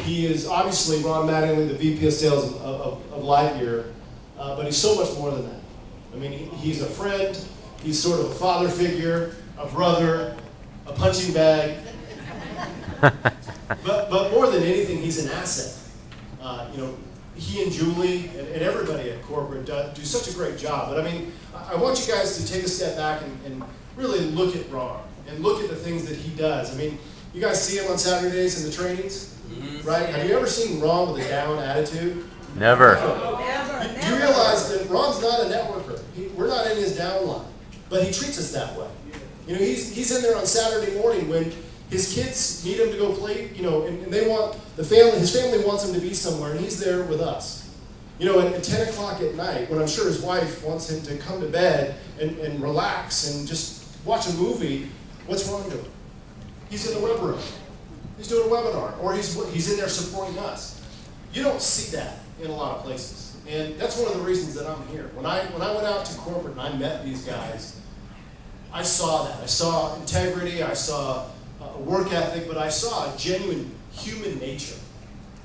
he is obviously Ron Mattingly, the VP of Sales of LightYear, but he's so much more than that. I mean, he's a friend, he's sort of a father figure, a brother, a punching bag, but more than anything, he's an asset. You know, he and Julie and everybody at corporate do such a great job. But I mean, I want you guys to take a step back and really look at Ron and look at the things that he does. I mean, you guys see him on Saturdays in the trainings, right? Have you ever seen Ron with a down attitude? Never. You realize that Ron's not a networker. We're not in his downline, but he treats us that way. You know, he's in there on Saturday morning when his kids need him to go play, you know, and they want his family wants him to be somewhere, and he's there with us. You know, at 10 o'clock at night, when I'm sure his wife wants him to come to bed and relax and just watch a movie, what's Ron doing? He's in the web room. He's doing a webinar, or he's in there supporting us. You don't see that in a lot of places, and that's one of the reasons that I'm here. When I went out to corporate and I met these guys, I saw that. I saw integrity. I saw a work ethic, but I saw a genuine human nature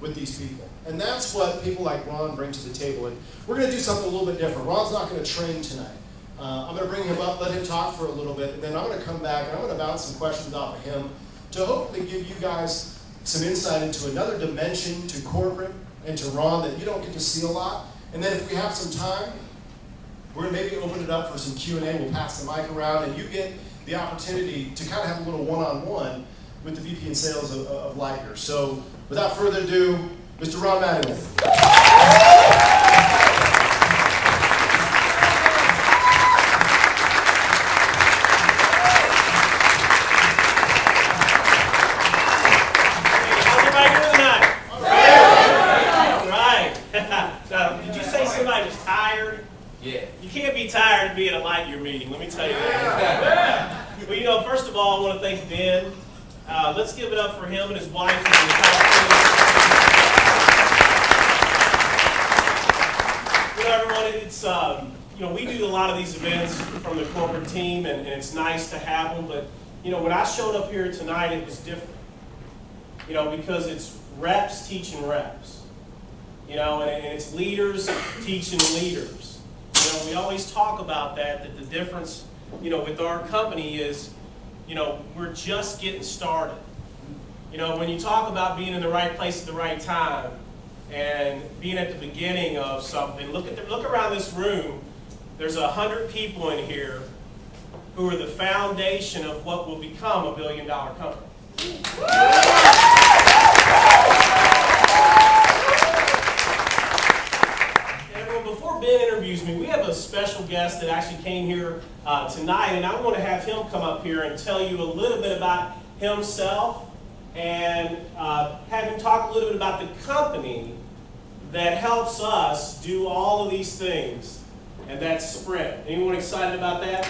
with these people. And that's what people like Ron bring to the table. And we're going to do something a little bit different. Ron's not going to train tonight. I'm going to bring him up, let him talk for a little bit, and then I'm going to come back and I'm going to bounce some questions off of him to hopefully give you guys some insight into another dimension to corporate and to Ron that you don't get to see a lot. And then if we have some time, we're going to maybe open it up for some Q&A. We'll pass the mic around, and you get the opportunity to kind of have a little one-on-one with the VP in Sales of LightYear. So without further ado, Mr. Ron Mattingly. Tired of being at a LightYear meeting, let me tell you that. Well, you know, first of all, I want to thank Ben. Let's give it up for him and his wife. You know, everyone, it's you know, we do a lot of these events from the corporate team, and it's nice to have them. But you know, when I showed up here tonight, it was different. You know, because it's reps teaching reps. You know, and it's leaders teaching leaders. You know, we always talk about that the difference, you know, with our company is, you know, we're just getting started. You know, when you talk about being in the right place at the right time and being at the beginning of something, look around this room. There's 100 people in here who are the foundation of what will become a billion-dollar company. Before Ben interviews me, we have a special guest that actually came here tonight, and I want to have him come up here and tell you a little bit about himself and have him talk a little bit about the company that helps us do all of these things, and that's Sprint. Anyone excited about that?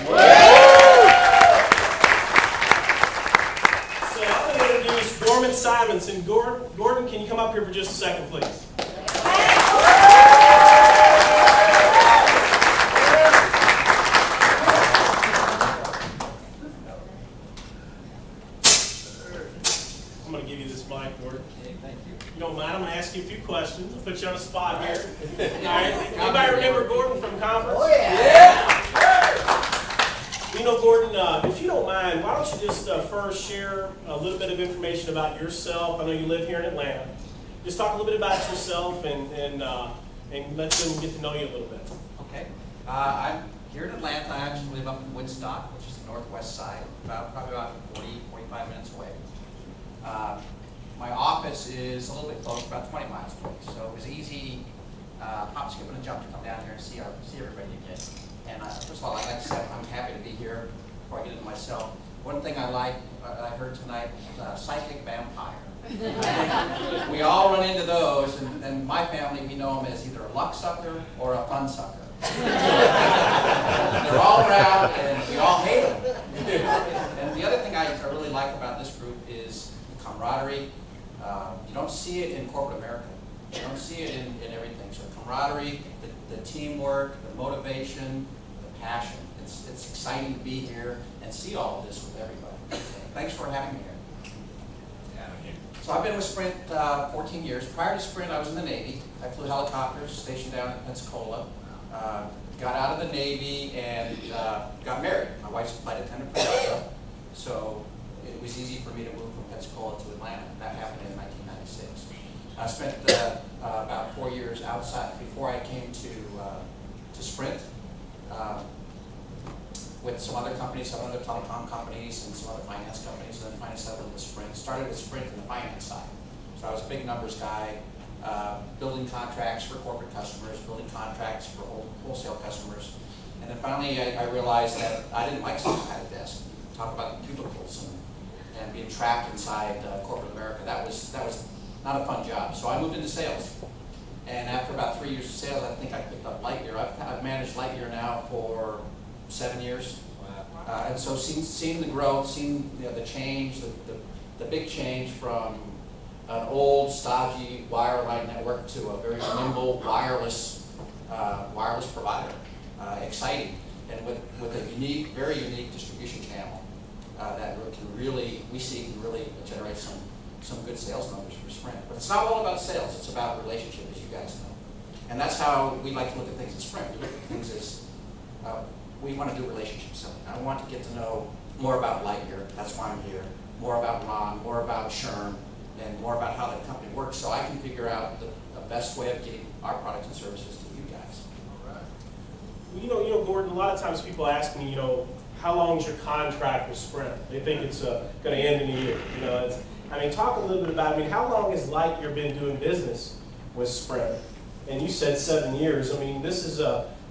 So I'm going to introduce Gorman Simonson. Gordon, can you come up here for just a second, please? You don't mind, I'm going to ask you a few questions. I'll put you on the spot here. All right. Anybody remember Gordon from conference? Oh, yeah. You know, Gordon, if you don't mind, why don't you just first share a little bit of information about yourself? I know you live here in Atlanta. Just talk a little bit about yourself and let them get to know you a little bit. Okay. I'm here in Atlanta. I actually live up in Woodstock, which is the northwest side, probably about 45 minutes away. My office is a little bit closer, about 20 miles away, so it was easy, hop, skip, and a jump to come down here and see everybody again. And first of all, like I said, I'm happy to be here. Before I get into myself, one thing I heard tonight was psychic vampire. We all run into those, and my family, we know them as either a luck sucker or a fun sucker. They're all around, and we all hate them. And the other thing I really like about this group is the camaraderie. You don't see it in corporate America. You don't see it in everything. So camaraderie, the teamwork, the motivation, the passion. It's exciting to be here and see all of this with everybody. Thanks for having me here. So I've been with Sprint 14 years. Prior to Sprint, I was in the Navy. I flew helicopters, stationed down in Pensacola. Got out of the Navy and got married. My wife's a flight attendant for Delta, so it was easy for me to move from Pensacola to Atlanta. That happened in 1996. I spent about 4 years outside before I came to Sprint with some other companies, some other telecom companies, and some other finance companies, and then finally settled with Sprint. Started with Sprint in the finance side. So I was a big numbers guy, building contracts for corporate customers, building contracts for wholesale customers. And then finally I realized that I didn't like sitting at a desk, talk about cubicles and being trapped inside corporate America. That was not a fun job. So I moved into sales. And after about 3 years of sales, I think I picked up LightYear. I've managed LightYear now for 7 years. And so seeing the growth, seeing the change, the big change from an old, stodgy wireline network to a very nimble wireless provider, exciting, and with a unique, very unique distribution channel that we see can really generate some good sales numbers for Sprint. But it's not all about sales, it's about relationship, as you guys know. And that's how we like to look at things at Sprint. We look at things as, we want to do relationship selling. I want to get to know more about LightYear, that's why I'm here, more about Ron, more about Sherm, and more about how the company works, so I can figure out the best way of getting our products and services to you guys. All right. Well, you know, Gordon, a lot of times people ask me, how long is your contract with Sprint? They think it's going to end in a year. Talk a little bit about, how long has LightYear been doing business with Sprint? And you said 7 years.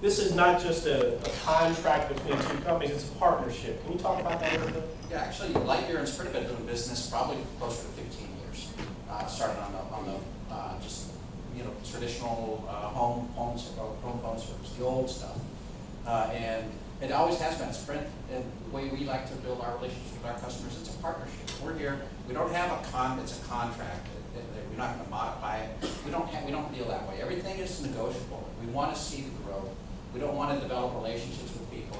This is not just a contract between two companies, it's a partnership. Can you talk about that a little bit? Yeah, actually, LightYear and Sprint have been doing business probably closer to 15 years. Started on the just traditional home phone service, the old stuff, and it always has been Sprint. And the way we like to build our relationships with our customers, it's a partnership. We're here. We don't have it's a contract. We're not going to modify it. We don't deal that way. Everything is negotiable. We want to see the growth. We don't want to develop relationships with people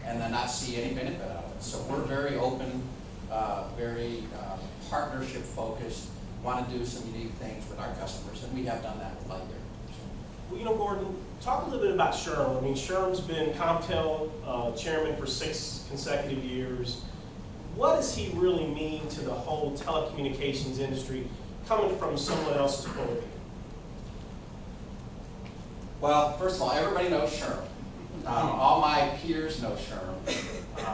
and then not see any benefit out of it. So we're very open, very partnership focused, want to do some unique things with our customers, and we have done that with LightYear. Well, Gordon, talk a little bit about Sherm. Sherm's been ComTel chairman for 6 consecutive years. What does he really mean to the whole telecommunications industry coming from someone else's point of view? Well, first of all, everybody knows Sherm. All my peers know Sherm.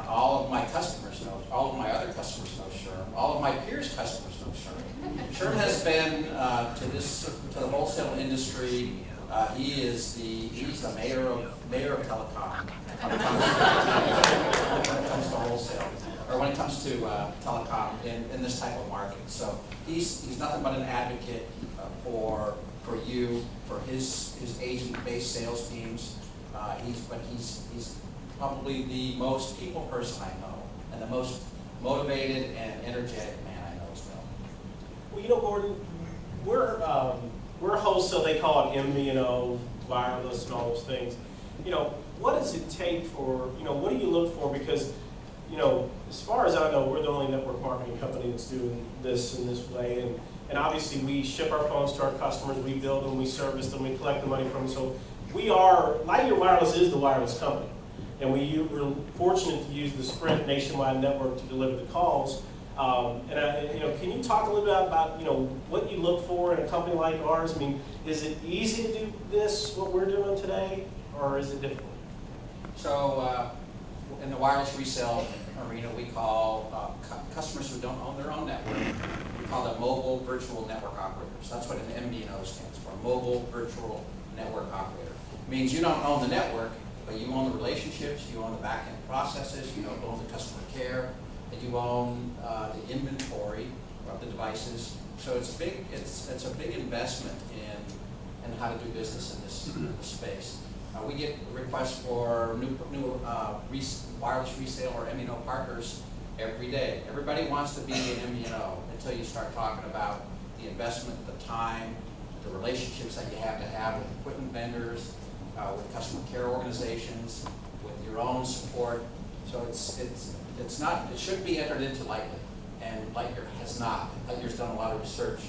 All of my customers know. All of my other customers know Sherm. All of my peers' customers know Sherm. Sherm has been to the wholesale industry. He's the mayor of Telecom when it comes to wholesale, or when it comes to telecom in this type of market. So he's nothing but an advocate for you, for his agent-based sales teams. He's probably the most people person I know, and the most motivated and energetic man I know as well. Well, Gordon, we're wholesale. They call it MVNO, wireless, and all those things. What does it take for, what do you look for? Because, as far as I know, we're the only network marketing company that's doing this in this way. And obviously, we ship our phones to our customers, we build them, we service them, we collect the money from them. So LightYear Wireless is the wireless company. And we're fortunate to use the Sprint nationwide network to deliver the calls. Can you talk a little bit about what you look for in a company like ours? Is it easy to do this, what we're doing today, or is it difficult? So in the wireless resale arena, we call customers who don't own their own network, we call them mobile virtual network operators. That's what an MVNO stands for, mobile virtual network operator. It means you don't own the network, but you own the relationships, you own the back-end processes, you own the customer care, and you own the inventory of the devices. So it's a big investment in how to do business in this space. We get requests for new wireless resale or MVNO partners every day. Everybody wants to be an MVNO until you start talking about the investment, the time, the relationships that you have to have with equipment vendors, with customer care organizations, with your own support. So it shouldn't be entered into lightly. and LightYear has not. LightYear's done a lot of research